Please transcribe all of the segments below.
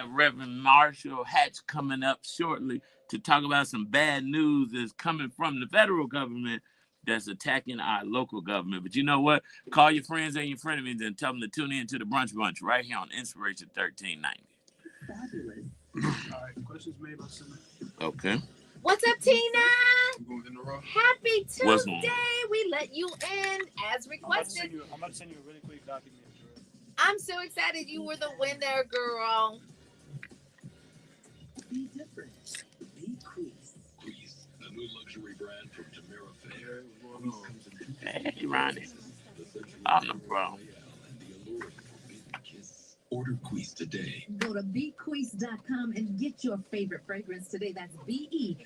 Reverend Marshall Hatch coming up shortly to talk about some bad news that's coming from the federal government that's attacking our local government. But you know what? Call your friends and your frenemies and tell them to tune in to the Brunch Bunch right here on Inspiration 1390. Fabulous. All right, questions made by Simon. Okay. What's up, Tina? Happy What's Tuesday. We let you in as requested. I'm about to send you a really quick document. I'm so excited you were the winner, girl. Be different. Be Crease. Crease, a new luxury brand from Tamara Fair. Hey, Ronnie. Oh, no problem. Order Queeze today. Go to bequeeze.com and get your favorite fragrance today. That's BEQUEE.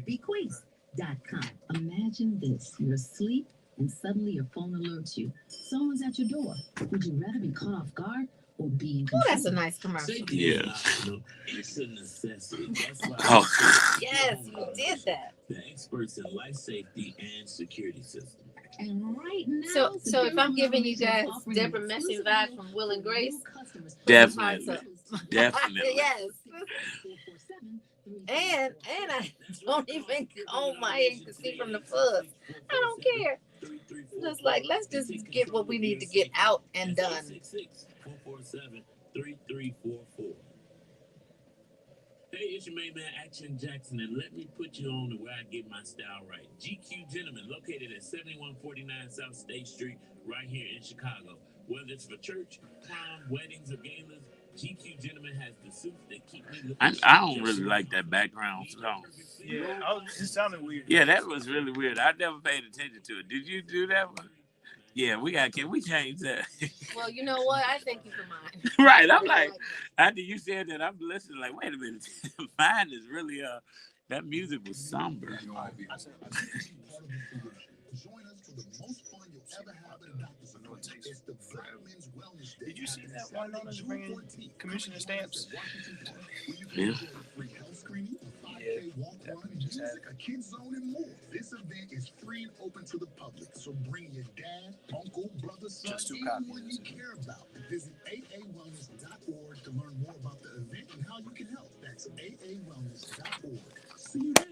Bequeeze.com. Imagine this. You're asleep and suddenly your phone alerts you. Someone's at your door. Would you rather be caught off guard or be in control? Oh, that's a nice commercial. Yeah. It's a necessity. That's why Yes, you did that. the experts in life safety and security systems. And right now, So if I'm giving you guys Deborah Messing vibe from Will and Grace, Definitely. Definitely. yes. And I don't even comb my hair. You can see from the fuzz. I don't care. Just like, let's just get what we need to get out and done. 447-3344. Hey, it's your main man, Action Jackson, and let me put you on to where I get my style right. GQ Gentleman, located at 7149 South State Street, right here in Chicago. Whether it's for church, prom, weddings, or galas, GQ Gentleman has the suits that keep me looking. I don't really like that background song. Yeah, it sounded weird. Yeah, that was really weird. I never paid attention to it. Did you do that one? Yeah, can we change that? Well, you know what? I thank you for mine. Right. I'm like, after you said that, I'm listening like, wait a minute. Mine is really, that music was somber. Join us for the most fun you'll ever have at a doctor's appointment. It's the Black Men's Wellness Day. Did you see that one on the bringing commissioner stamps? Yeah. Free health screening, a 5K walk run, music, a kids zone, and more. This event is free and open to the public, so bring your dad, uncle, brother, son, Just 2 anyone copies. you care about. Visit aawellness.org to learn more about the event and how you can help. That's aawellness.org. See you there.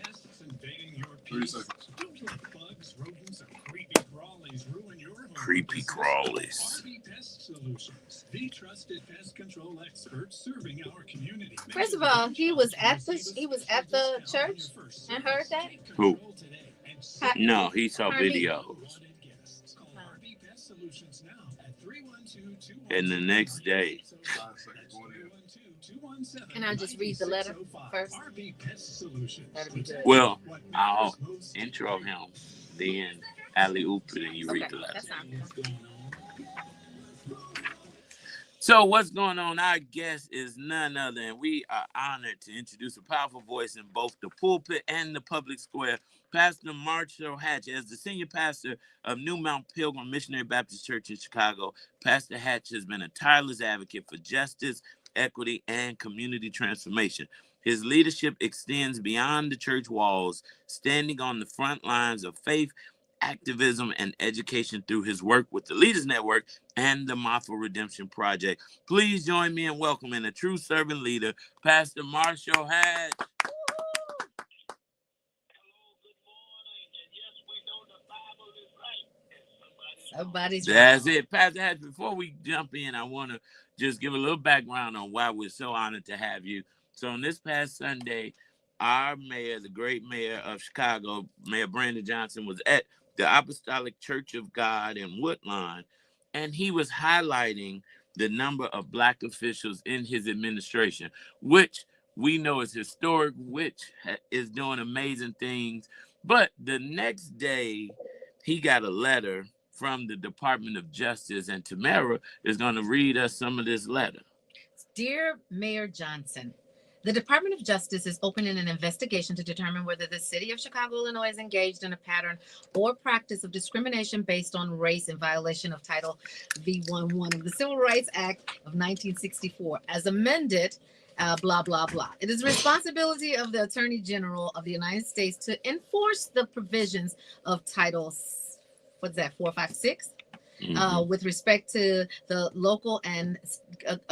Pests invading your peace. Don't let bugs, rodents, and creepy crawlies ruin your home. Creepy crawlies. RB Pest Solutions, the trusted pest control expert serving our community. First of all, he was at the church and heard that. Who? Ha- No, he saw Harvey. video. And the next day. Can I just read the letter first? That'd be good. Well, I'll intro him, then alley-oop it, and you read the letter. That's not So what's going on? Our guest is none other, and we are honored to introduce a powerful voice in both the pulpit and the public square, Pastor Marshall Hatch. As the senior pastor of New Mount Pilgrim Missionary Baptist Church in Chicago, Pastor Hatch has been a tireless advocate for justice, equity, and community transformation. His leadership extends beyond the church walls, standing on the front lines of faith, activism, and education through his work with the Leaders Network and the Martha Redemption Project. Please join me in welcoming a true servant leader, Pastor Marshall Hatch. Somebody's That's it. Pastor Hatch, before we jump in, I want to just give a little background on why we're so honored to have you. So on this past Sunday, our mayor, the great mayor of Chicago, Mayor Brandon Johnson, was at the Apostolic Church of God in Woodlawn, and he was highlighting the number of Black officials in his administration, which we know is historic, which is doing amazing things. But the next day, he got a letter from the Department of Justice, and Tamara is going to read us some of this letter. Dear Mayor Johnson, the Department of Justice is opening an investigation to determine whether the city of Chicago, Illinois is engaged in a pattern or practice of discrimination based on race in violation of Title V11 of the Civil Rights Act of 1964, as amended, blah, blah, blah. It is the responsibility of the Attorney General of the United States to enforce the provisions of Titles, what's that, 4, 5, 6? with respect to the local and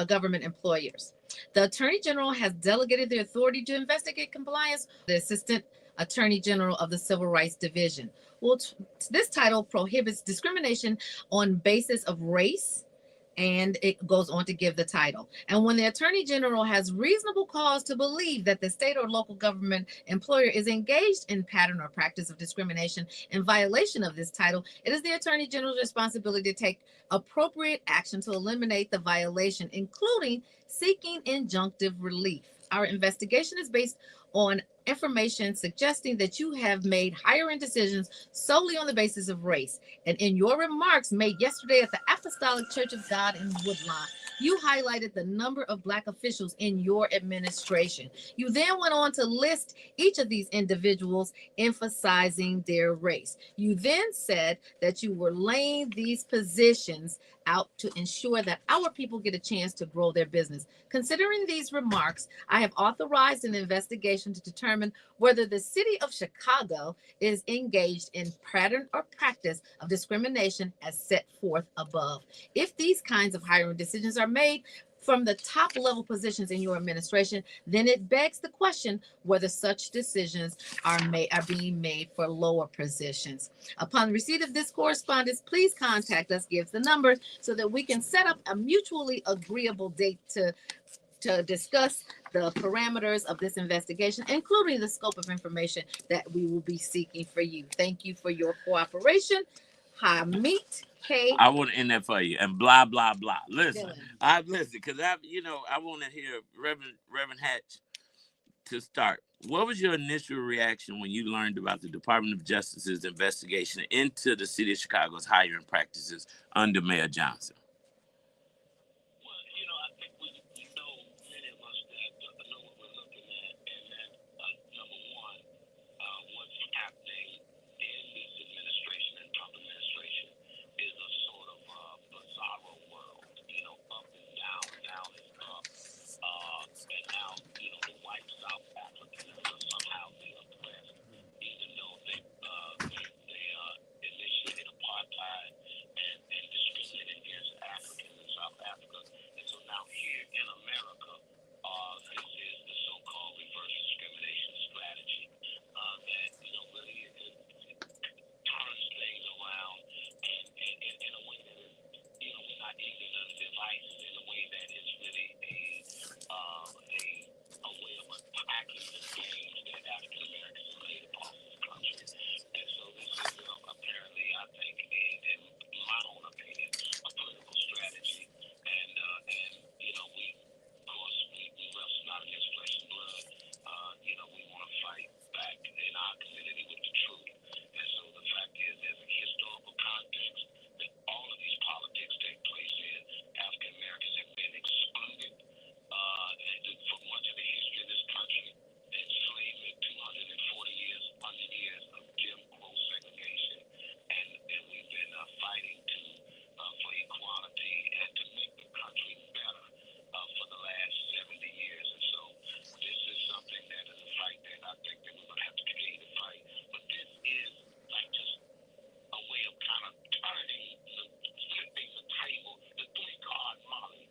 government employers. The Attorney General has delegated the authority to investigate compliance. The Assistant Attorney General of the Civil Rights Division. Well, this title prohibits discrimination on basis of race, and it goes on to give the title. And when the Attorney General has reasonable cause to believe that the state or local government employer is engaged in pattern or practice of discrimination in violation of this title, it is the Attorney General's responsibility to take appropriate action to eliminate the violation, including seeking injunctive relief. Our investigation is based on information suggesting that you have made hiring decisions solely on the basis of race. And in your remarks made yesterday at the Apostolic Church of God in Woodlawn, you highlighted the number of Black officials in your administration. You then went on to list each of these individuals, emphasizing their race. You then said that you were laying these positions out to ensure that our people get a chance to grow their business. Considering these remarks, I have authorized an investigation to determine whether the city of Chicago is engaged in pattern or practice of discrimination as set forth above. If these kinds of hiring decisions are made from the top level positions in your administration, then it begs the question whether such decisions are being made for lower positions. Upon receipt of this correspondence, please contact us, give the numbers so that we can set up a mutually agreeable date to discuss the parameters of this investigation, including the scope of information that we will be seeking for you. Thank you for your cooperation. Hamit K. I want to end that for you and blah blah blah. Listen, because I want to hear Reverend Hatch to start. What was your initial reaction when you learned about the Department of Justice's investigation into the city of Chicago's hiring practices under Mayor Johnson?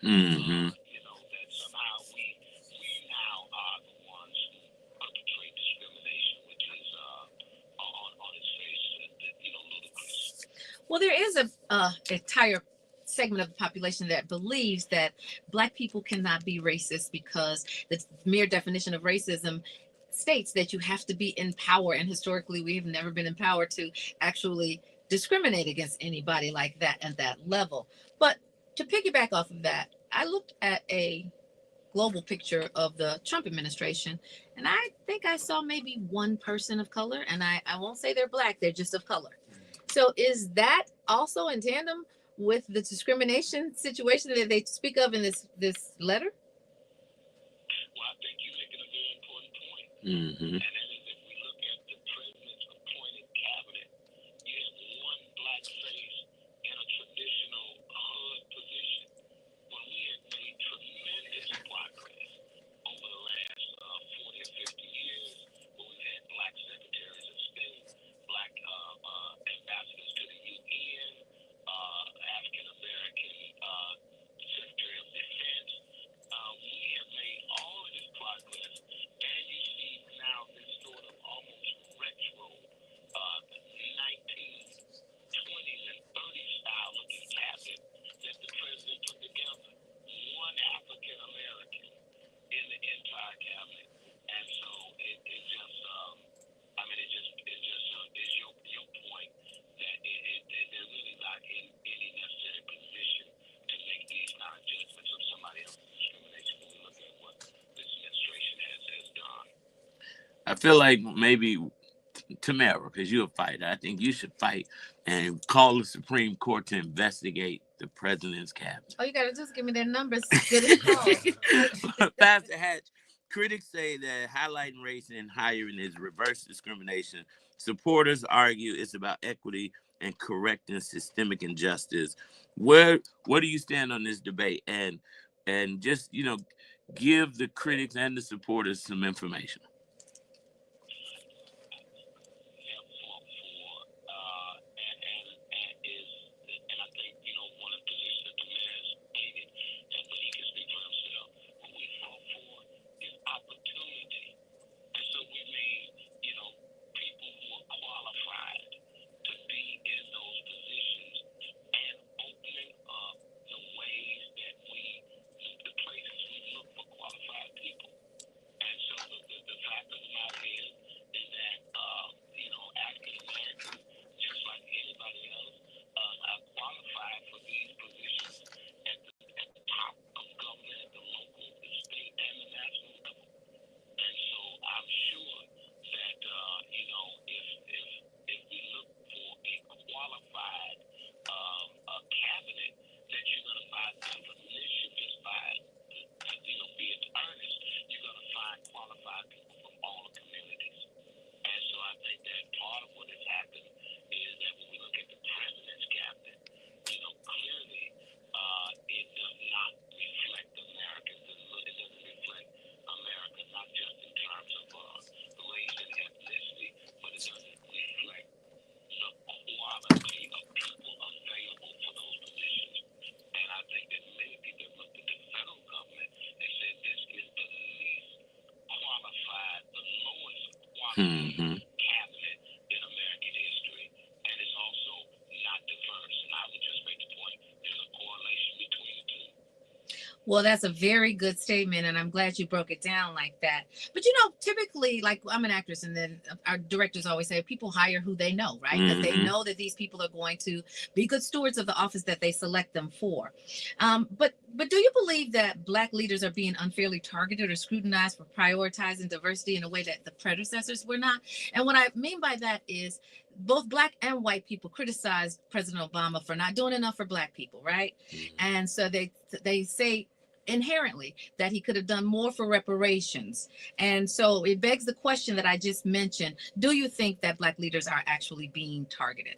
Mm-hmm. That somehow we now are the ones who perpetrate discrimination, which is on its face, ludicrous. Well, there is a entire segment of the population that believes that Black people cannot be racist because the mere definition of racism states that you have to be in power, and historically we have never been empowered to actually discriminate against anybody like that at that level. But to piggyback off of that, I looked at a global picture of the Trump administration, and I think I saw maybe one person of color, and I won't say they're Black, they're just of color. So is that also in tandem with the discrimination situation that they speak of in this letter? Well, I think you're making a very important point. Mm-hmm. And that is, if we look at the president's appointed cabinet, you have one Black face in a traditional hood position. When we have made tremendous progress over the last 40 or 50 years, where we've had Black secretaries of state, Black ambassadors to the UN, I feel like maybe Tamara, because you're a fighter, I think you should fight and call the Supreme Court to investigate the president's cabinet. Oh, you gotta just give me their numbers. Get it called. Pastor Hatch, critics say that highlighting race in hiring is reverse discrimination. Supporters argue it's about equity and correcting systemic injustice. Where do you stand on this debate? And just give the critics and the supporters some information. Mm-hmm. Well, that's a very good statement, and I'm glad you broke it down like that. But typically, like I'm an actress, and then our directors always say people hire who they know, right? Because they know that these people are going to be good stewards of the office that they select them for. But do you believe that Black leaders are being unfairly targeted or scrutinized for prioritizing diversity in a way that the predecessors were not? And what I mean by that is both Black and white people criticized President Obama for not doing enough for Black people, right? And so they say inherently that he could have done more for reparations. And so it begs the question that I just mentioned. Do you think that Black leaders are actually being targeted?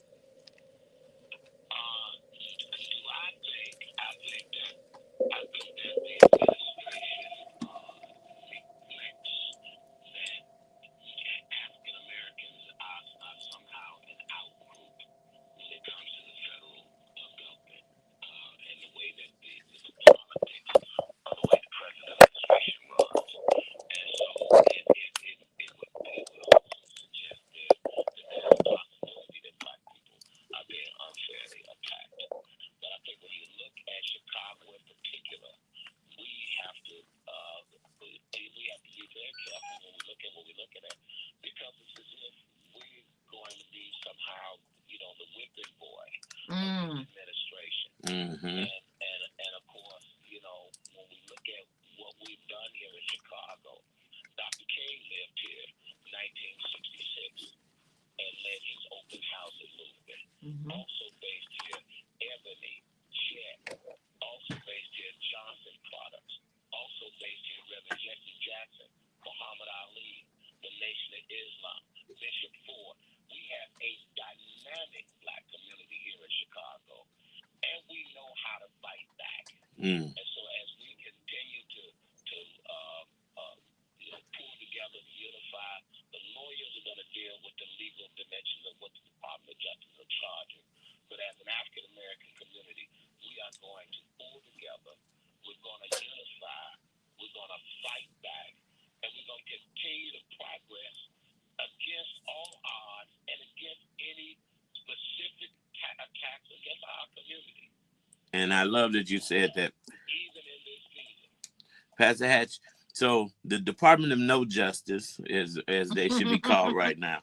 Mm-hmm. Mm. And I love that you said that, Pastor Hatch. So the Department of No Justice, as they should be called right now,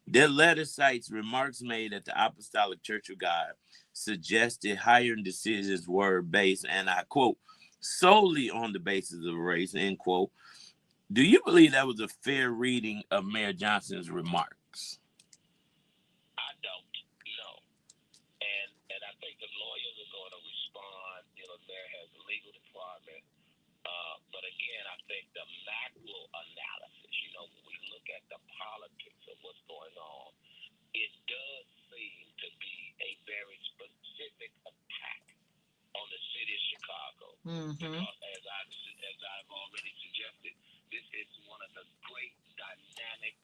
their letter cites remarks made at the Apostolic Church of God suggested hiring decisions were based, and I quote, solely on the basis of race, end quote. Do you believe that was a fair reading of Mayor Johnson's remarks? I don't know. And I think the lawyers are going to respond. There has a legal department. But again, I think the macro analysis, when we look at the politics of what's going on, it does seem to be a very specific attack on the city of Chicago. Mm-hmm. Because as I've already suggested, this is one of the great dynamic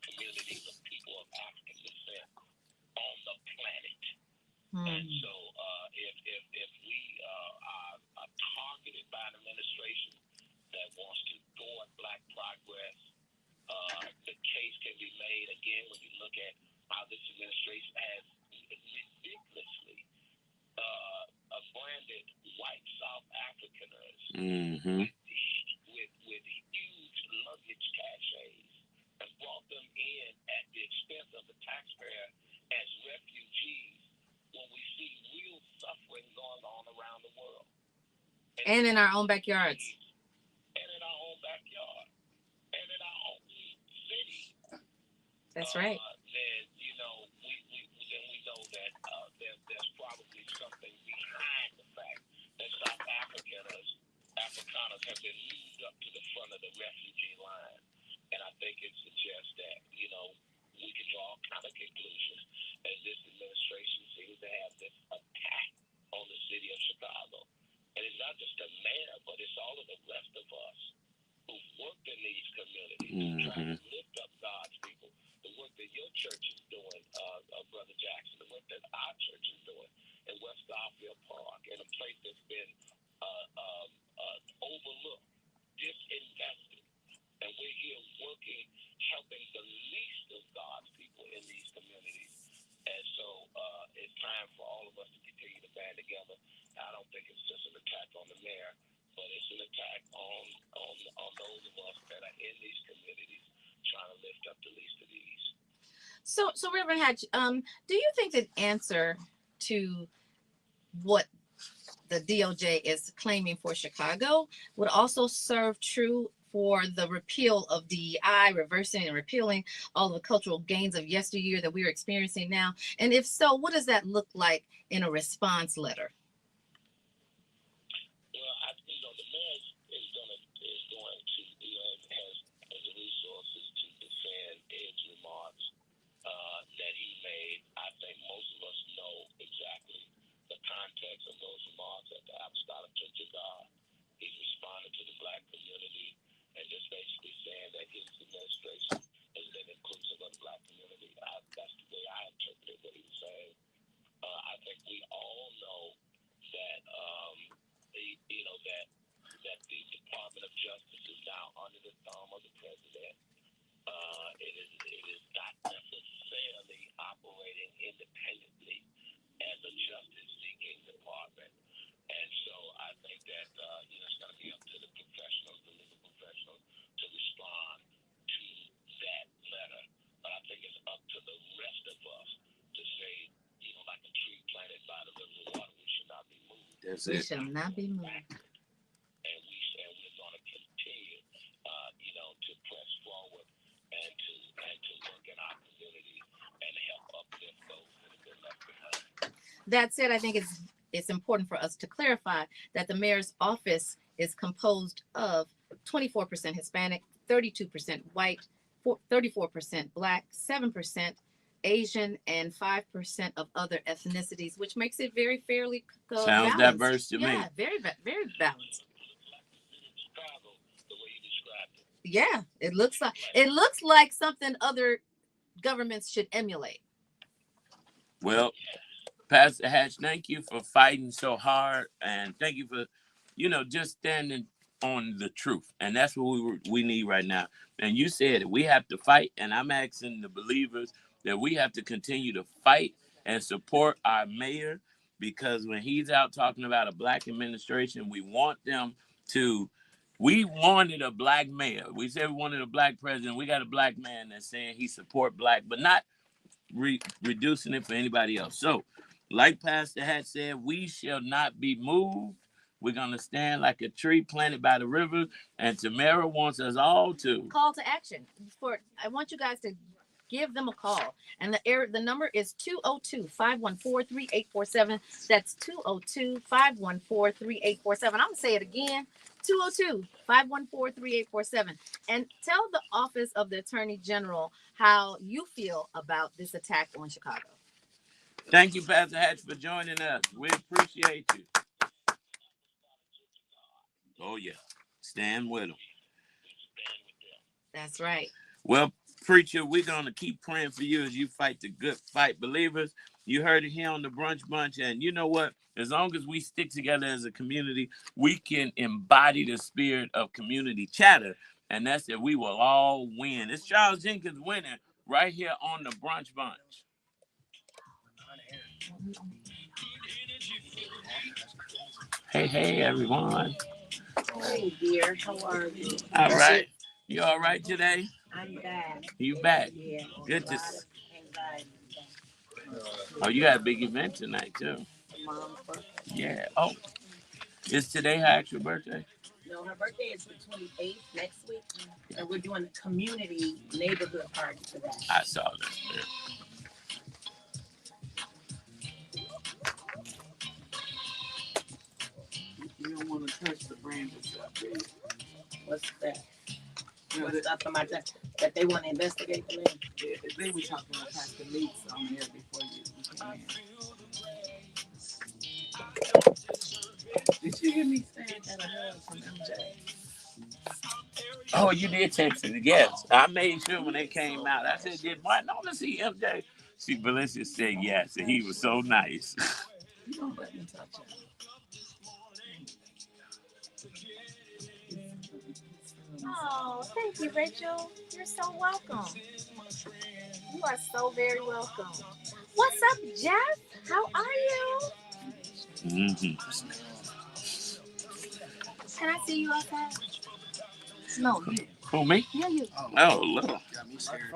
communities of people of African descent on the planet. And so if we are targeted by an administration that wants to thwart black progress, the case can be made again when you look at how this administration has ridiculously branded white South Africaners Mm-hmm. with huge luggage caches and brought them in at the expense of the taxpayer as refugees when we see real suffering going on around the world. And in our own backyards. And in our own backyard. And in our own city. That's right. Then, we know that there's probably something behind the fact that South Africaners have been moved up to the front of the refugee line. And I think it suggests that, we can draw all kind of conclusions. And this administration seems to have this attack on the city of Chicago. And it's not just the mayor, but it's all of the rest of us who've worked in these communities, trying to lift up God's people. The work that your church is doing, Brother Jackson, the work that our church is doing in West Garfield Park, in a place that's been overlooked, disinvested. And we're here working, helping the least of God's people in these communities. And so it's time for all of us to continue to band together. I don't think it's just an attack on the mayor, but it's an attack on those of us that are in these communities trying to lift up the least of these. So Reverend Hatch, do you think the answer to what the DOJ is claiming for Chicago would also serve true for the repeal of DEI, reversing and repealing all the cultural gains of yesteryear that we're experiencing now? And if so, what does that look like in a response letter? Well, the mayor is going to, has the resources to defend his remarks that he made. I think most of us know exactly the context of those remarks at the Apostolic Church of God. He's responding to the black community and just basically saying that his administration has been inclusive of the black community. That's the way I interpreted what he was saying. I think we all know that that the Department of Justice is now under the thumb of the president. It is not necessarily operating independently as a justice-seeking department. And so I think that it's going to be up to the professionals, the legal professionals, to respond to that letter. But I think it's up to the rest of us to say, like a tree planted by the river of water, we should not be moved. That's We it. shall not be moved. And we're going to continue, to press forward and to work in our community and help uplift those that have been left behind. That said, I think it's important for us to clarify that the mayor's office is composed of 24% Hispanic, 32% white, 34% Black, 7% Asian, and 5% of other ethnicities, which makes it very fairly Sounds balanced. diverse to me. Yeah, very balanced. Chicago, the way you described it. Yeah, it looks like something other governments should emulate. Well, Pastor Hatch, thank you for fighting so hard, and thank you for, just standing on the truth. And that's what we need right now. And you said it, we have to fight, and I'm asking the believers that we have to continue to fight and support our mayor, because when he's out talking about a black administration, we wanted a black mayor. We said we wanted a black president. We got a black man that's saying he support black, but not reducing it for anybody else. So, like Pastor Hatch said, we shall not be moved. We're going to stand like a tree planted by the river, and Tamara wants us all to call to action. I want you guys to give them a call. And the number is 202-514-3847. That's 202-514-3847. I'm going to say it again. 202-514-3847. And tell the Office of the Attorney General how you feel about this attack on Chicago. Thank you, Pastor Hatch, for joining us. We appreciate you. Oh, yeah. Stand with them. That's right. Well, preacher, we're going to keep praying for you as you fight the good fight. Believers, you heard it here on the Brunch Bunch. And you know what? As long as we stick together as a community, we can embody the spirit of community chatter. And that's that we will all win. It's Charles Jenkins winning right here on the Brunch Bunch. Hey, everyone. Hey, dear. How are you? All right. You all right today? I'm back. You back? Yeah. Good to see. Oh, you got a big event tonight, too. Mom's birthday. Yeah. Oh, is today her actual birthday? No, her birthday is the 28th next week. And we're doing a community neighborhood party for that. I saw that. Yeah. You don't want to touch the brands and stuff, do you? What's that? No, What's up from my that they want to investigate for me? they were talking about Pastor Meeks on here before you came in. Did you hear me saying that I heard from MJ? Oh, you did text it. Yes. I made sure when they came out. I said, did Martin want to see MJ? See, Valencia said yes, and he was so nice. You don't let me touch him. Oh, thank you, Rachel. You're so welcome. You are so very welcome. What's up, Jeff? How are you? Mm-hmm. Can I see you outside? No, you. Who, me? Yeah, you. Oh, look. Got me scared.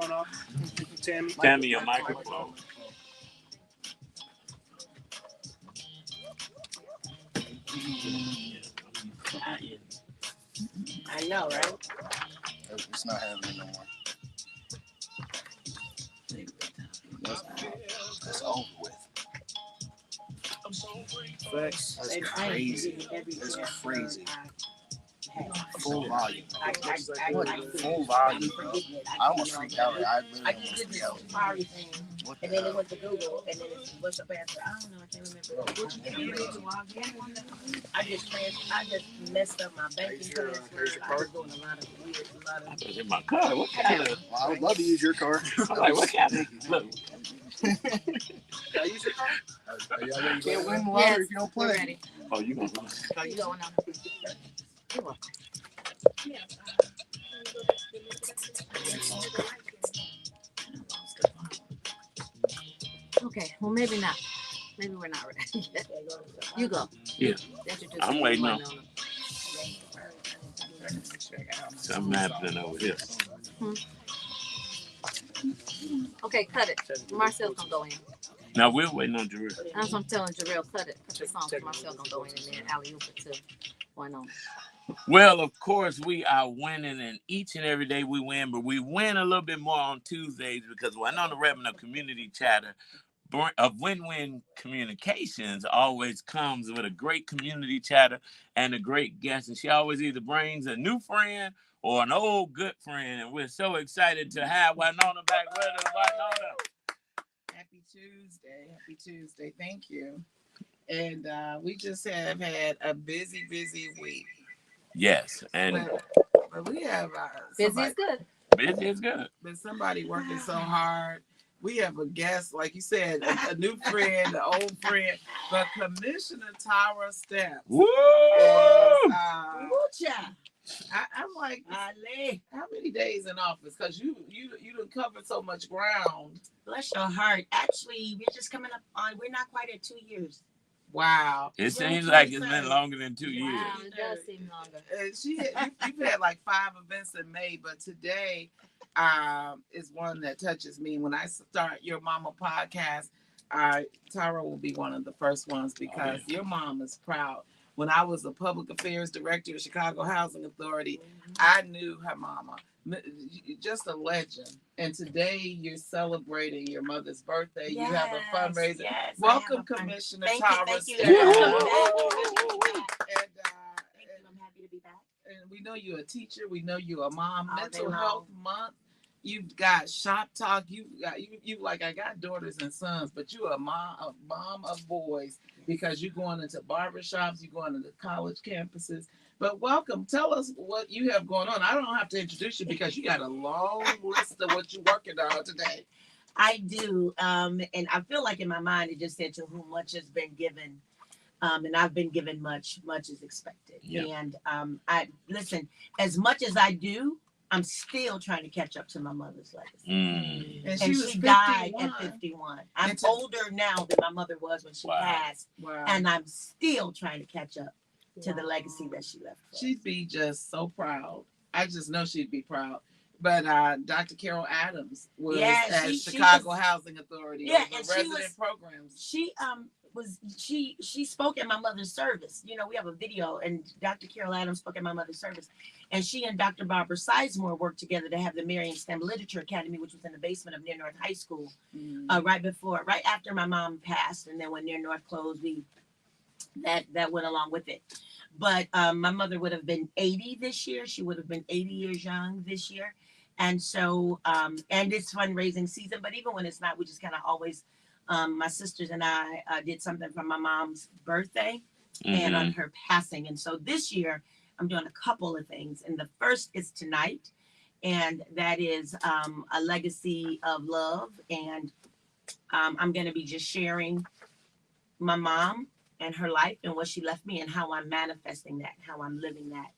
Tammy, your microphone. I know, right? It's not happening no more. That's over with. That's crazy. That's crazy. Full volume. Full volume, bro. I almost freaked out. I I just did this Safari thing, and then it went to Google, and then it's what's up after? I don't know. I can't remember. I just messed up my banking password. I was doing a lot of. I was in my car. What kind of? Well, I would love to use your car. I'm like, what kind of? Look. Can I use your car? You can't win the lottery if you don't We're play. ready. Oh, you gonna? Oh, you going on? You're welcome. Okay, well, maybe not. Maybe we're not ready. You go. Yeah. Introduce I'm me. waiting on. Something happening over here. Okay, cut it. Marcel's gonna go in. Now we're waiting on Jarrell. That's what I'm telling Jarrell. Cut it. Cut the song. Marcel's gonna go in and then alley-oop it to one on. Well, of course, we are winning, and each and every day we win, but we win a little bit more on Tuesdays because when on the Revenue Community Chatter of Win-Win Communications always comes with a great community chatter and a great guest, and she always either brings a new friend or an old good friend, and we're so excited to have Winona back with us. Winona. Happy Tuesday. Happy Tuesday. Thank you. And we just have had a busy week. Yes, and But we have Busy is good. busy is good. But somebody working so hard. We have a guest, like you said, a new friend, an old friend, but Commissioner Tyra Steps. Woo! I'm like, how many days in office? Because you done covered so much ground. Bless your heart. Actually, we're just coming up on. We're not quite at 2 years. Wow. It seems like it's been longer than 2 years. Wow, it does seem longer. You've had like 5 events in May, but today is one that touches me. When I start Your Mama podcast, Tyra will be one of the first ones because your mom is proud when I was a public affairs director at Chicago Housing Authority, I knew her mama. Just a legend. And today you're celebrating your mother's birthday. You have a fundraiser. Yes, Welcome, Commissioner Thank Thomas. you. Thank you. I'm happy to be back. And we know you're a teacher. We know you're a mom. Mental Health Month. You've got shop talk. You like, I got daughters and sons, but you're a mom of boys because you're going into barbershops, you're going into college campuses. But welcome. Tell us what you have going on. I don't have to introduce you because you got a long list of what you're working on today. I do. And I feel like in my mind it just said, to whom much has been given. And I've been given much is expected. Yep. And I listen, as much as I do, I'm still trying to catch up to my mother's legacy. And she died at 51. I'm older now than my mother was when she passed. Wow. And I'm still trying to catch up to the legacy that she left. She'd be just so proud. I just know she'd be proud. But Dr. Carol Adams was at Chicago Housing Authority. Yeah, and resident programs. She spoke at my mother's service. You know, we have a video, and Dr. Carol Adams spoke at my mother's service. And she and Dr. Barbara Sizemore worked together to have the Marion STEM Literature Academy, which was in the basement of Near North High School, right after my mom passed. And then when Near North closed, that went along with it. But my mother would have been 80 this year. She would have been 80 years young this year. And so, and it's fundraising season, but even when it's not, we just kind of always, my sisters and I did something for my mom's birthday and on her passing. And so this year I'm doing a couple of things. And the first is tonight. And that is a legacy of love. And I'm going to be just sharing my mom and her life and what she left me and how I'm manifesting that, how I'm living that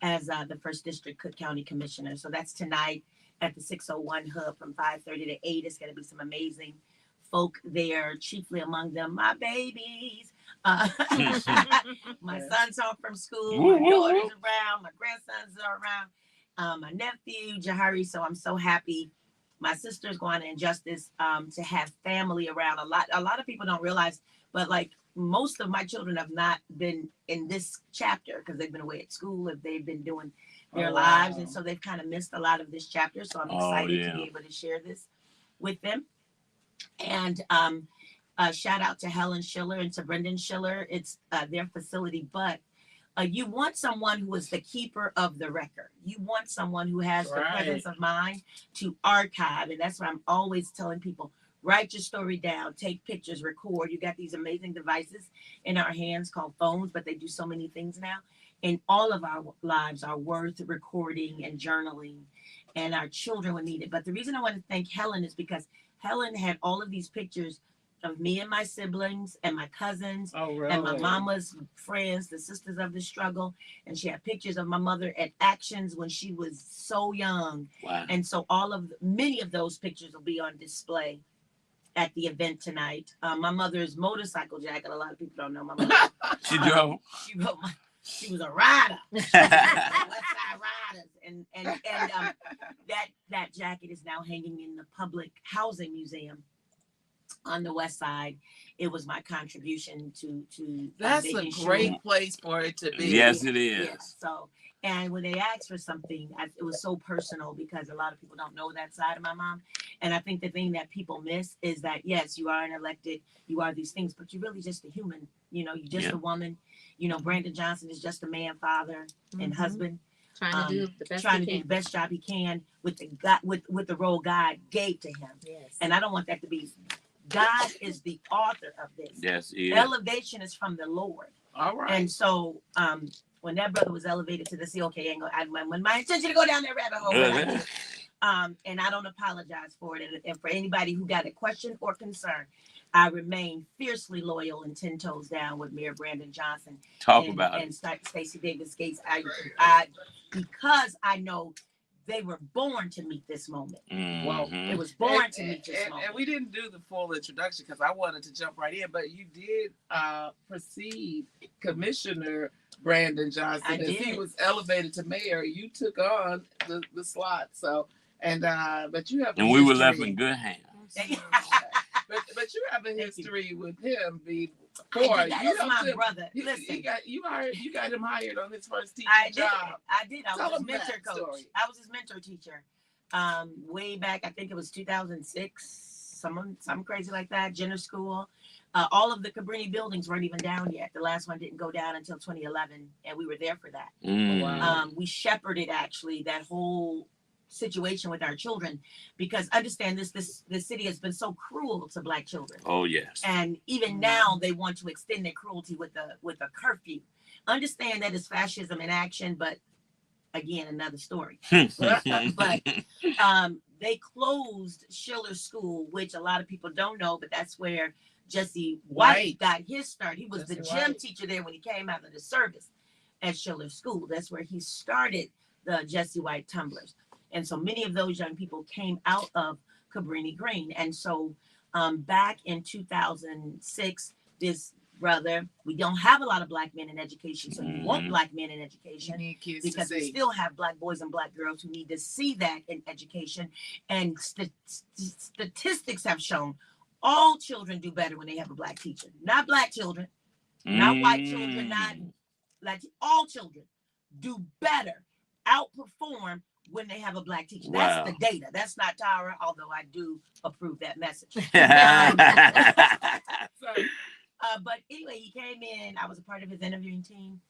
as the First District Cook County Commissioner. So that's tonight at the 601 Hub from 5:30 to 8. It's going to be some amazing folk there, chiefly among them my babies. My son's home from school, my daughter's around, my grandsons are around, my nephew, Jahari. So I'm so happy. My sister's going to Injustice to have family around. A lot of people don't realize, but like, most of my children have not been in this chapter because they've been away at school, if they've been doing their lives. And so they've kind of missed a lot of this chapter. So I'm excited to be able to share this with them. And shout out to Helen Schiller and to Brendan Schiller. It's their facility, but you want someone who is the keeper of the record. You want someone who has the presence of mind to archive. And that's what I'm always telling people. Write your story down, take pictures, record. You got these amazing devices in our hands called phones, but they do so many things now. And all of our lives are worth recording and journaling, and our children would need it. But the reason I want to thank Helen is because Helen had all of these pictures of me and my siblings and my cousins and my mama's friends, the sisters of the struggle. And she had pictures of my mother at Actions when she was so young. Wow. And so many of those pictures will be on display at the event tonight. My mother's motorcycle jacket, a lot of people don't know my mother. She drove. She was a rider. West Side Riders. And that jacket is now hanging in the Public Housing Museum on the West Side. It was my contribution to that's a great place for it to be. Yes, it is. Yes. So, and when they asked for something, it was so personal because a lot of people don't know that side of my mom. And I think the thing that people miss is that, yes, you are an elected, you are these things, but you're really just a human. You know, you're just a woman. You know, Brandon Johnson is just a man, father, and husband. Trying to do the best job he can with the role God gave to him. Yes. And I don't want that to be. God is the author of this. Yes, he is. Elevation is from the Lord. All right. And so, when that brother was elevated to the sea, when my intention to go down that rabbit hole, and I don't apologize for it. And for anybody who got a question or concern, I remain fiercely loyal and 10 toes down with Mayor Brandon Johnson. And Stacey Davis Gates. Because I know they were born to meet this moment. Well, it was born to meet this moment. And we didn't do the full introduction because I wanted to jump right in, but you did precede Commissioner Brandon Johnson as he was elevated to mayor. You took on the slot, so but you have. And we were left in good hands. But you have a history with him, B. That is my brother. Listen, You got him hired on his first teaching job. I did. I Tell was his him mentor that coach. story. I was his mentor teacher. Way back, I think it was 2006, something crazy like that. Jenner School. All of the Cabrini buildings weren't even down yet. The last one didn't go down until 2011, and we were there for that. Mm. We shepherded actually that whole situation with our children, because understand this city has been so cruel to Black children. Oh yes. And even now they want to extend their cruelty with a curfew. Understand that is fascism in action, but again, another story. But they closed Schiller School, which a lot of people don't know, but that's where Jesse White got his start. He was the gym teacher there when he came out of the service at Schiller School. That's where he started the Jesse White Tumblers. And so many of those young people came out of Cabrini Green. And so back in 2006, this brother, we don't have a lot of Black men in education. So you want Black men in education, because we still have Black boys and Black girls who need to see that in education. And statistics have shown all children do better when they have a Black teacher. Not Black children, not white children, not Latin. All children do better, outperform when they have a Black teacher. Wow. That's the data. That's not Tara, although I do approve that message. But anyway, he came in. I was a part of his interviewing team.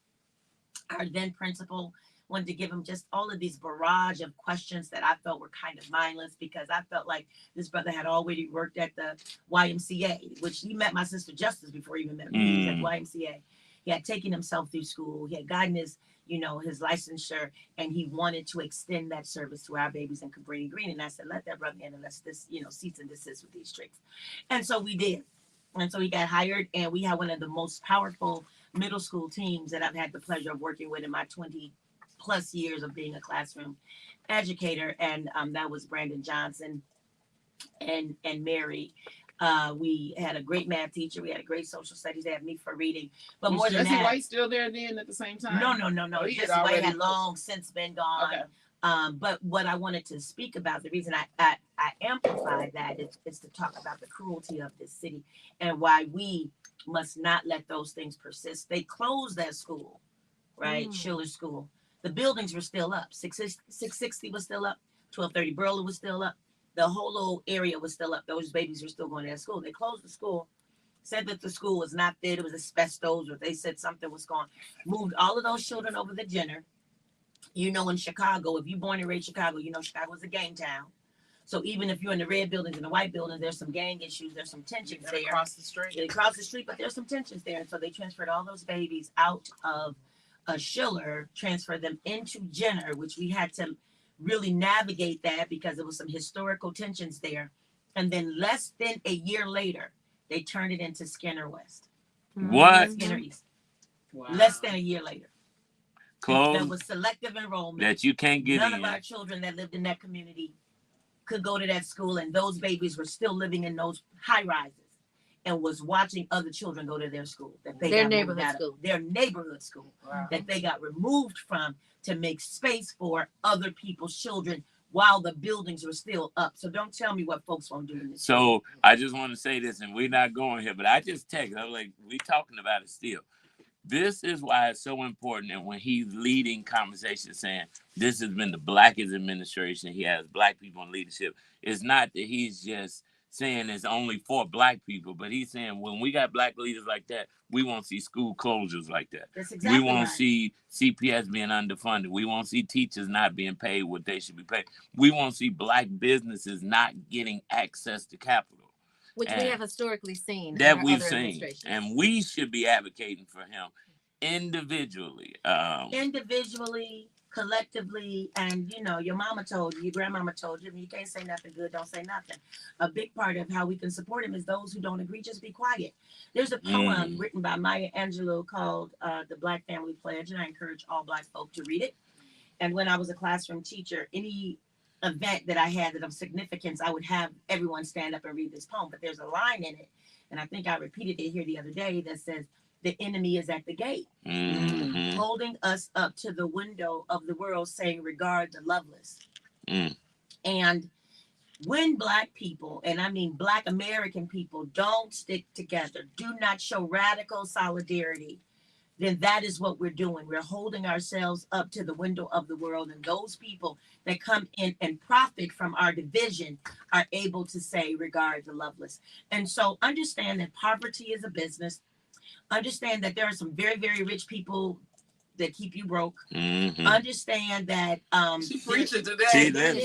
Our then principal wanted to give him just all of these barrage of questions that I felt were kind of mindless, because I felt like this brother had already worked at the YMCA, which he met my sister Justice before he even met me. He was at YMCA. He had taken himself through school. He had gotten his licensure, and he wanted to extend that service to our babies in Cabrini Green. And I said, let that brother in and let's cease and desist with these tricks. And so we did. And so he got hired, and we had one of the most powerful middle school teams that I've had the pleasure of working with in my 20 plus years of being a classroom educator. And that was Brandon Johnson and Mary. We had a great math teacher. We had a great social studies. They had me for reading. But was more than Jesse that, White still there then at the same time? No. Oh, Jesse White had long since been gone. Okay. But what I wanted to speak about, the reason I amplified that is to talk about the cruelty of this city and why we must not let those things persist. They closed that school, right? Schiller School. The buildings were still up. 660 was still up. 1230 Burley was still up. The whole little area was still up. Those babies were still going to that school. They closed the school, said that the school was not fit. It was asbestos, or they said something was gone. Moved all of those children over to Jenner. You know, in Chicago, if you're born and raised Chicago, you know Chicago's a gang town. So even if you're in the red buildings and the white buildings, there's some gang issues, there's some tensions there. Across the street. They cross the street, but there's some tensions there. And so they transferred all those babies out of Schiller, transferred them into Jenner, which we had to really navigate that because there was some historical tensions there. And then less than a year later, they turned it into Skinner West. What? Skinner East. Wow. Less than a year later. Closed. There was selective enrollment. That you can't get None in. of our children that lived in that community could go to that school, and those babies were still living in those high rises and was watching other children go to their school. Their neighborhood school. Their neighborhood school. Wow. That they got removed from to make space for other people's children while the buildings were still up. So don't tell me what folks won't do in this. So I just want to say this, and we're not going here, but I just texted. I was like, we talking about it still. This is why it's so important. And when he's leading conversations saying this has been the blackest administration, he has Black people in leadership. It's not that he's just saying it's only for Black people, but he's saying when we got Black leaders like that, we won't see school closures like that. That's exactly we won't right. see CPS being underfunded. We won't see teachers not being paid what they should be paid. We won't see Black businesses not getting access to capital. Which we have historically seen. That we've seen. And we should be advocating for him individually. Individually, collectively, and you know, your mama told you, your grandmama told you, if you can't say nothing good, don't say nothing. A big part of how we can support him is those who don't agree, just be quiet. There's a poem written by Maya Angelou called The Black Family Pledge, and I encourage all Black folk to read it. And when I was a classroom teacher, any event that I had that of significance, I would have everyone stand up and read this poem. But there's a line in it, and I think I repeated it here the other day, that says, the enemy is at the gate, holding us up to the window of the world, saying, regard the loveless. And when Black people, and I mean Black American people, don't stick together, do not show radical solidarity, then that is what we're doing. We're holding ourselves up to the window of the world. And those people that come in and profit from our division are able to say, regard the loveless. And so understand that poverty is a business. Understand that there are some very, very rich people that keep you broke. Mm-hmm. Understand that she preaching today. She Poverty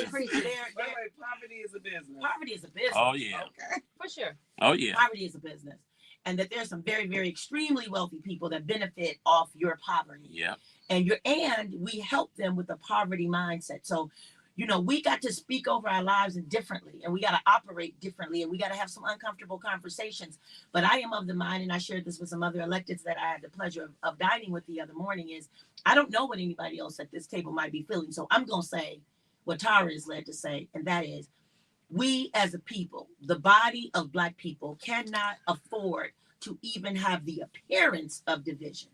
is a business. Poverty is a business. Oh yeah. Okay. For sure. Oh yeah. Poverty is a business. And that there's some very, very extremely wealthy people that benefit off your poverty. Yeah. And we help them with a poverty mindset. So, you know, we got to speak over our lives differently, and we got to operate differently, and we got to have some uncomfortable conversations. But I am of the mind, and I shared this with some other electeds that I had the pleasure of dining with the other morning, is I don't know what anybody else at this table might be feeling. So I'm going to say what Tara is led to say, and that is, we as a people, the body of Black people, cannot afford to even have the appearance of division.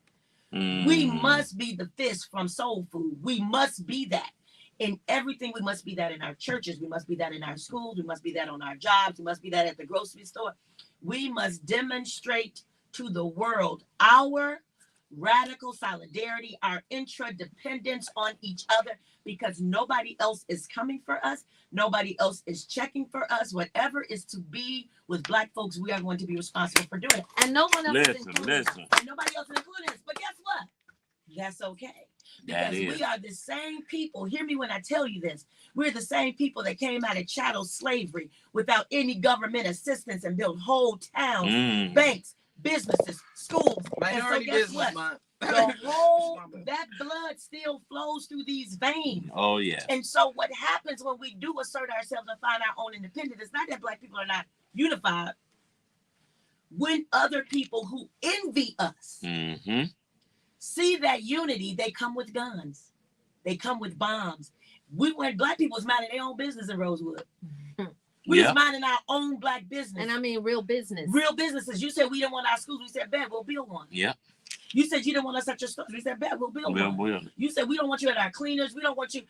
We must be the fist from soul food. We must be that in everything. We must be that in our churches. We must be that in our schools. We must be that on our jobs. We must be that at the grocery store. We must demonstrate to the world our radical solidarity, our interdependence on each other, because nobody else is coming for us. Nobody else is checking for us. Whatever is to be with Black folks, we are going to be responsible for doing it. And no one else is included. And nobody else is including us. But guess what? That's okay. Because we are the same people. Hear me when I tell you this. We're the same people that came out of chattel slavery without any government assistance and built whole towns, banks, businesses, schools. Minority and so guess business what? month. The whole, that blood still flows through these veins. Oh yeah. And so what happens when we do assert ourselves and find our own independence, it's not that Black people are not unified. When other people who envy us see that unity, they come with guns. They come with bombs. When Black people was minding their own business in Rosewood. We was minding our own Black business. And I mean real business. Real businesses. You said we didn't want our schools. We said, bet, we'll build one. Yeah. You said you didn't want us at your stores. We said, bet, we'll build one. You said, we don't want you at our cleaners. We don't want you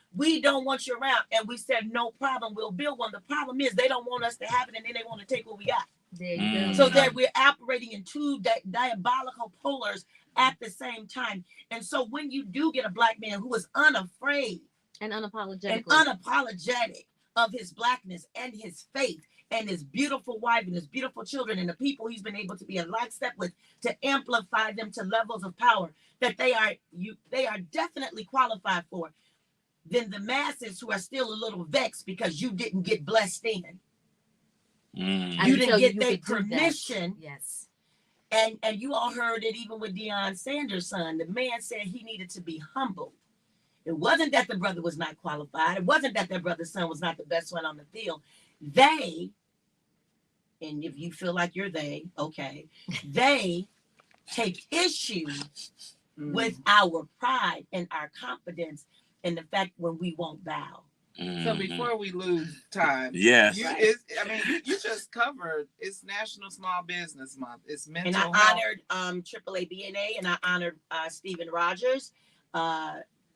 around. And we said, no problem, we'll build one. The problem is they don't want us to have it, and then they want to take what we got. There you go. So that we're operating in two diabolical polars at the same time. And so when you do get a Black man who is unafraid and unapologetic of his Blackness and his faith and his beautiful wife and his beautiful children and the people he's been able to be in lockstep with to amplify them to levels of power that they are definitely qualified for, then the masses who are still a little vexed because you didn't get blessed in. You didn't get their permission. Yes. And you all heard it even with Deion Sanders' son. The man said he needed to be humbled. It wasn't that the brother was not qualified. It wasn't that their brother's son was not the best one on the field. They, and if you feel like you're they, okay, they take issue with our pride and our confidence and the fact when we won't bow. So before we lose time, yes, you just covered it's National Small Business Month. It's mental health. And I honored AAA BNA, and I honored Stephen Rogers,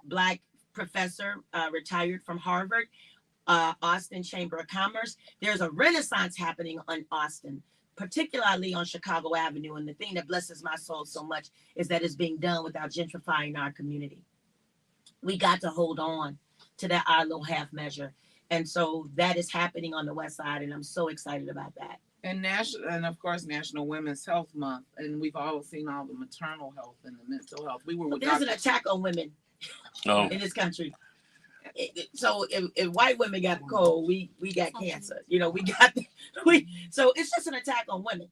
Black professor, retired from Harvard, Austin Chamber of Commerce. There's a renaissance happening in Austin, particularly on Chicago Avenue. And the thing that blesses my soul so much is that it's being done without gentrifying our community. We got to hold on to that our little half measure. And so that is happening on the West Side, and I'm so excited about that. And of course, National Women's Health Month. And we've all seen all the maternal health and the mental health. There's an attack on women in this country. So if white women got the cold, we got cancer. You know, so it's just an attack on women,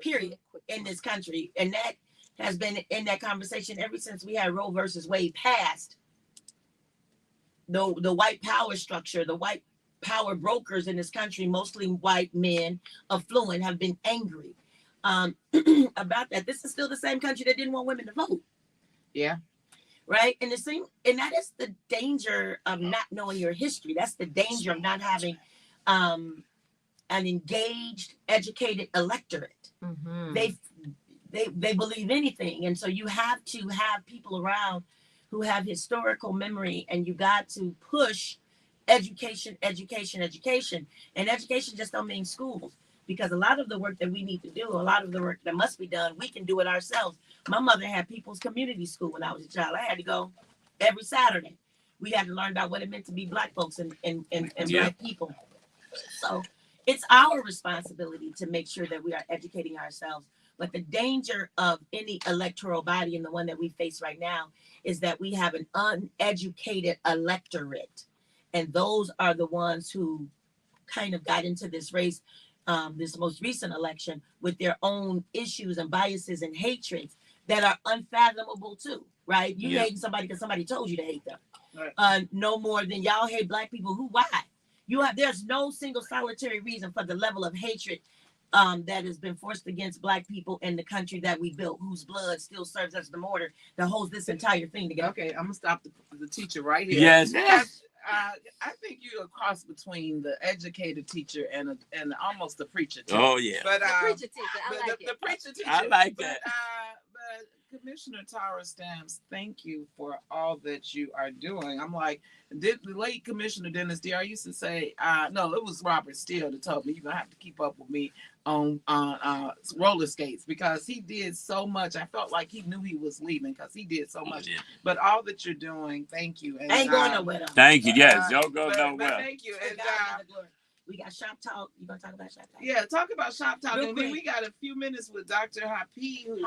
period, in this country. And that has been in that conversation ever since we had Roe versus Wade passed. The white power structure, the white power brokers in this country, mostly white men, affluent, have been angry about that. This is still the same country that didn't want women to vote. Yeah. Right. And that is the danger of not knowing your history. That's the danger of not having an engaged, educated electorate. They believe anything. And so you have to have people around who have historical memory, and you got to push education, education, education. And education just don't mean schools, because a lot of the work that we need to do, a lot of the work that must be done, we can do it ourselves. My mother had People's Community School when I was a child. I had to go every Saturday. We had to learn about what it meant to be Black folks and Black people. So it's our responsibility to make sure that we are educating ourselves. But the danger of any electoral body, and the one that we face right now, is that we have an uneducated electorate. And those are the ones who kind of got into this race, this most recent election, with their own issues and biases and hatreds that are unfathomable too, right? You hating somebody because somebody told you to hate them. Right. No more than y'all hate Black people. Who? Why? There's no single solitary reason for the level of hatred that has been forced against Black people in the country that we built, whose blood still serves as the mortar that holds this entire thing together. Okay, I'm gonna stop the teacher right here. Yes. I think you're a cross between the educated teacher and almost the preacher teacher. Oh yeah. But the preacher teacher, I like it. The preacher teacher. I like that. But Commissioner Tara Stamps, thank you for all that you are doing. I'm like, the late Commissioner Dennis D. I used to say, no, it was Robert Steele that told me you're gonna have to keep up with me on roller skates, because he did so much. I felt like he knew he was leaving because he did so much. Yeah. But all that you're doing, thank you. And, ain't going nowhere. Thank you. Yes, y'all go nowhere. Thank you. And we got shop talk. You gonna talk about shop talk? Yeah, talk about shop talk. And then we got a few minutes with Dr. Happy, who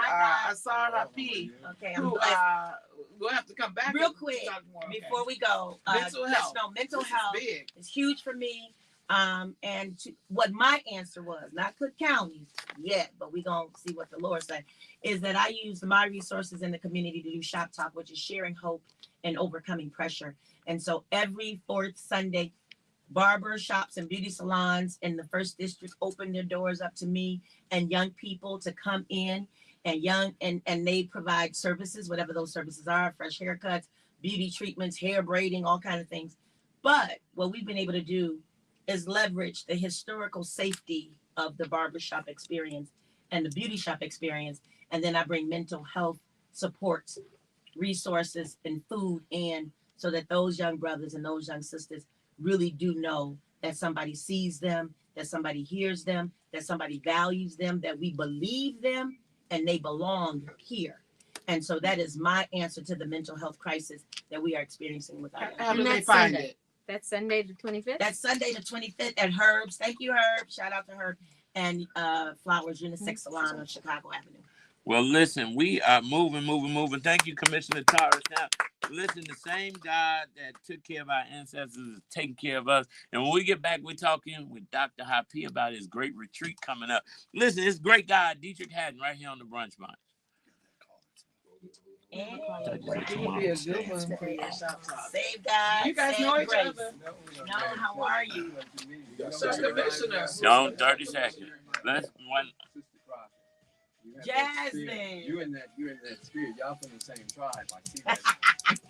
Asar Happy. Okay, we'll have to come back real quick before we go. Mental health. Mental health is huge for me. What my answer was, not Cook County yet, but we're going to see what the Lord said, is that I use my resources in the community to do Shop Talk, which is sharing hope and overcoming pressure. And so every fourth Sunday, barber shops and beauty salons in the first district open their doors up to me and young people to come in, and they provide services, whatever those services are, fresh haircuts, beauty treatments, hair braiding, all kinds of things. But what we've been able to do is leverage the historical safety of the barbershop experience and the beauty shop experience. And then I bring mental health supports, resources, and food in, so that those young brothers and those young sisters really do know that somebody sees them, that somebody hears them, that somebody values them, that we believe them, and they belong here. And so that is my answer to the mental health crisis that we are experiencing with our young. How do they find it? That's Sunday the 25th? That's Sunday the 25th at Herb's. Thank you, Herb. Shout out to Herb. And Flowers Unisex Salon on Chicago Avenue. Well, listen, we are moving. Thank you, Commissioner Taurus. Now, listen, the same God that took care of our ancestors is taking care of us. And when we get back, we're talking with Dr. Happy about his great retreat coming up. Listen, it's great guy, Dietrich Haddon, right here on the Brunch Bunch. And Save God. You guys know each other. No, how are you? Commissioner. No, 30 seconds. Let's one. Jasmine. You're in that spirit. Y'all from the same tribe. I see that.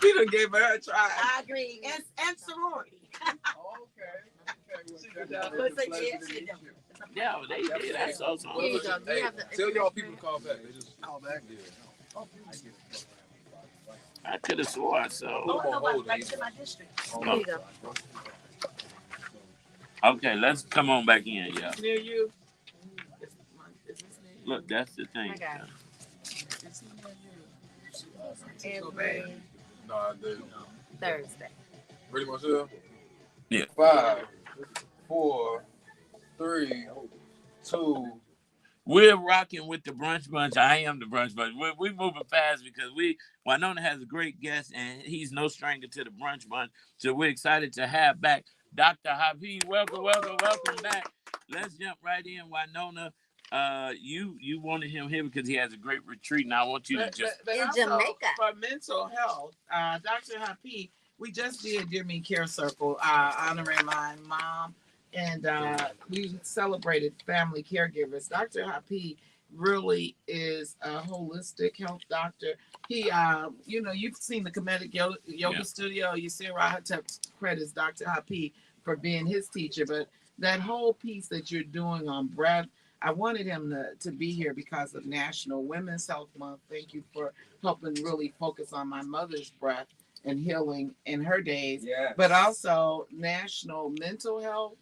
We done gave her a try. I agree. And sorority. Yeah, they did. That's awesome. Tell y'all people to call back. They just call back. I could have swore I saw. Okay, let's come on back in, y'all. Near you. Look, that's the thing. I got No, I didn't. Thursday. Pretty much, yeah. Yeah. 5, 4, 3, 2. We're rocking with the Brunch Bunch. I am the Brunch Bunch. We're moving fast because Winona has a great guest, and he's no stranger to the Brunch Bunch. So we're excited to have back Dr. Hafiz. Welcome back. Let's jump right in, Winona. You wanted him here because he has a great retreat, and I want you to just in Jamaica for mental health. Dr. Happy, we just did Dear Me Care Circle, honoring my mom, and we celebrated family caregivers. Dr. Happy really is a holistic health doctor. He, you've seen the Kemetic yoga studio. You see Rahatep credits Dr. Happy for being his teacher, but that whole piece that you're doing on breath, I wanted him to be here because of National Women's Health Month. Thank you for helping really focus on my mother's breath and healing in her days, Yes. but also national mental health.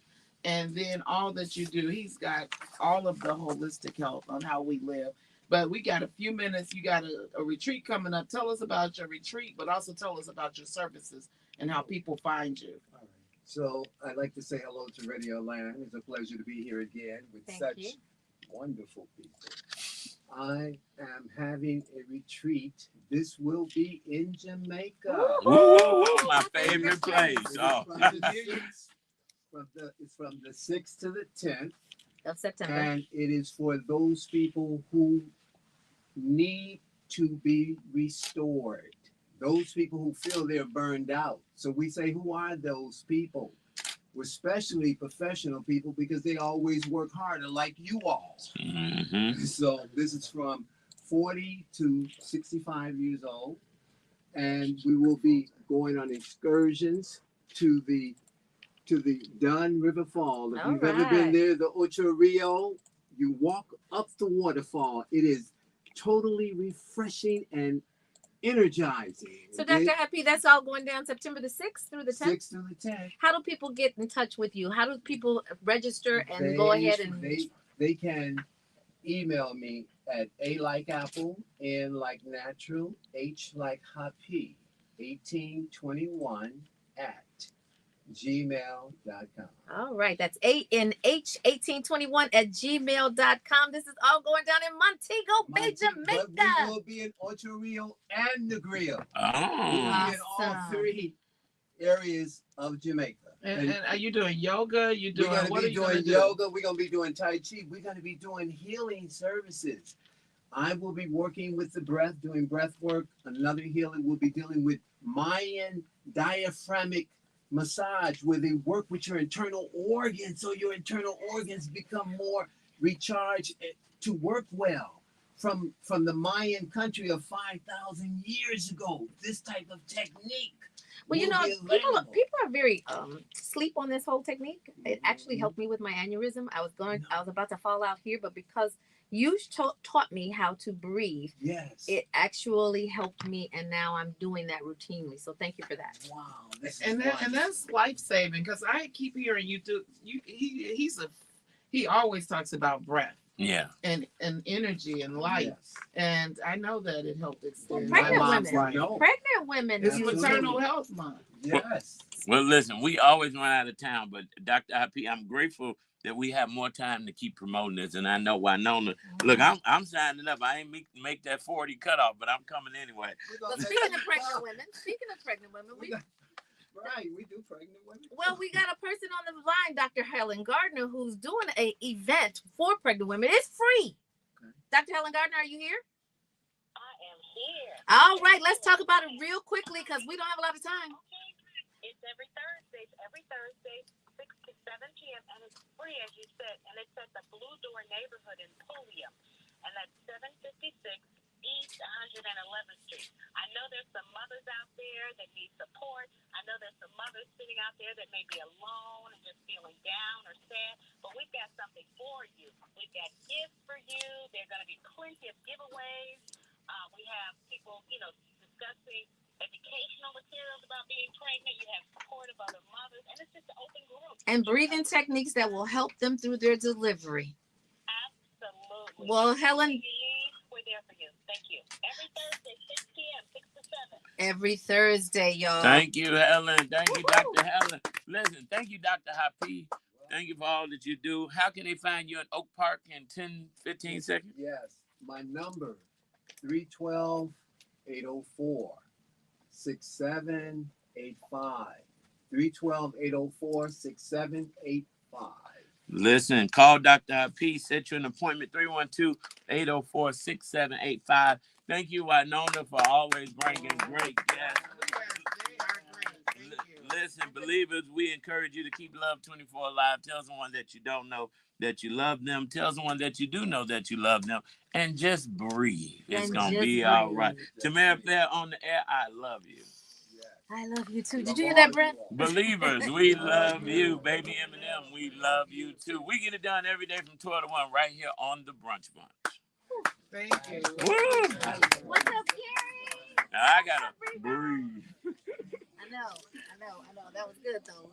And then all that you do, he's got all of the holistic health on how we live. But we got a few minutes. You got a retreat coming up. Tell us about your retreat, but also tell us about your services and how people find you. All right. So I'd like to say hello to Radio Land. It's a pleasure to be here again with such wonderful people. I am having a retreat. This will be in Jamaica. Woo, woo, woo, my favorite place. It is Oh. it's from the 6th to the 10th. Of September. And it is for those people who need to be restored. Those people who feel they're burned out. So we say, who are those people? We're especially professional people because they always work harder like you all. Mm-hmm. So this is from 40 to 65 years old. And we will be going on excursions to the Dunn River Fall. If you've ever been there, the Ocho Rio, you walk up the waterfall. It is totally refreshing and energizing. So, Dr. Happy, that's all going down September the 6th through the 10th? 6th through the 10th. How do people get in touch with you? How do people register and go ahead and... They can email me at A like apple, N like natural, H like happy, 1821 at gmail.com. All right. That's ANH1821 at gmail.com. This is all going down in Montego Bay, Jamaica. But we will be in Ocho Rio and Negril. Oh. We will be in all three areas of Jamaica. And are you doing yoga? We're going to be doing yoga. We're going to be doing Tai Chi. We're going to be doing healing services. I will be working with the breath, doing breath work. Another healer will be dealing with Mayan diaphragmic massage, where they work with your internal organs so your internal organs become more recharged to work well. From the Mayan country of 5,000 years ago, this type of technique. Well, you know, people are very sleep on this whole technique. It actually helped me with my aneurysm. I was about to fall out here, but because you taught me how to breathe, yes, it actually helped me, and now I'm doing that routinely. So thank you for that. Wow, and that's life saving, because I keep hearing you do. He always talks about breath. Yeah. And energy and light. Yes. And I know that it helped extend pregnant my mom's women. life. Pregnant women. It's maternal health month. Yes. Well, listen, we always run out of time, but Dr. IP, I'm grateful that we have more time to keep promoting this. And I know Winona, look, I'm signing up. I ain't make that 40 cutoff, but I'm coming anyway. Well, speaking of pregnant women, we do pregnant women. Well, we got a person on the line, Dr. Helen Gardner, who's doing an event for pregnant women. It's free. Okay. Dr. Helen Gardner, are you here? I am here. All right, let's talk about it real quickly because we don't have a lot of time. Okay. It's every Thursday, 6 to 7 p.m., and it's free, as you said, and it's at the Blue Door neighborhood in Pulliam, and that's 756 East 111th Street. I know there's some mothers out there that need support. I know there's some mothers sitting out there that may be alone and just feeling down or sad, but we've got something for you. We've got gifts for you. There are going to be plenty of giveaways. We have people, discussing educational materials about being pregnant. You have support of other mothers, and it's just an open group. And breathing techniques that will help them through their delivery. Absolutely. Well, Helen, we're there for you. Thank you. Every Thursday, 6 p.m., 6 to 7. Every Thursday, y'all. Thank you, Helen. Thank you, Dr. Helen. Listen, thank you, Dr. Happy. Thank you for all that you do. How can they find you in Oak Park in 10, 15 seconds? Yes. My number, 312-804-6785. 312-804-6785. Listen, call Dr. P. Set you an appointment, 312-804-6785. Thank you, Winona, for always bringing great guests. Listen, believers, we encourage you to keep Love 24 alive. Tell someone that you don't know that you love them. Tell someone that you do know that you love them. And just breathe. It's going to be all right. Tamara Fair on the air, I love you. I love you too. Did you hear that, Brent? Believers, we love you. Baby Eminem, we love you too. We get it done every day from 12 to 1 right here on the Brunch Bunch. Thank you. Woo! What's up, Gary? I got to breathe. That was good though.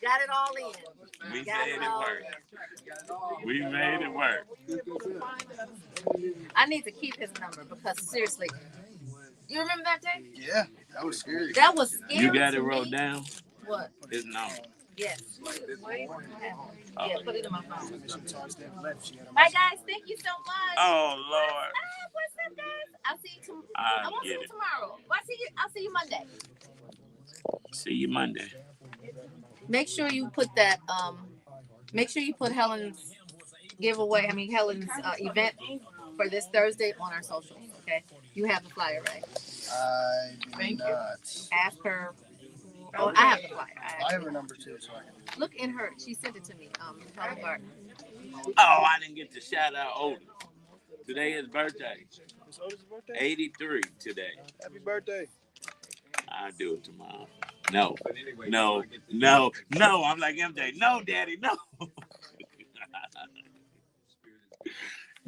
Got it all in. We Got made it it all work. in. We made it work. I need to keep his number because seriously, you remember that day? Yeah, that was scary. That was scary. You got to it wrote me. down? What? His number. Yes. Oh. Yeah, put it in my phone. Bye guys, thank you so much. Oh Lord. What's up, guys? I'll see you tomorrow. I I won't see get you it. tomorrow. I'll see you Monday. See you Monday. Make sure you put that. Make sure you put Helen's giveaway. I mean Helen's event for this Thursday on our socials. Okay, you have the flyer, right? I do not. Ask her. Oh, I have the flyer. I have her number too, so I can. Look in her. She sent it to me. Helen Gardner. Oh, I didn't get to shout out Odin. Today is birthday. It's Otis' birthday? 83 today. Happy birthday. I'll do it tomorrow. No. I'm like MJ. No, Daddy, no.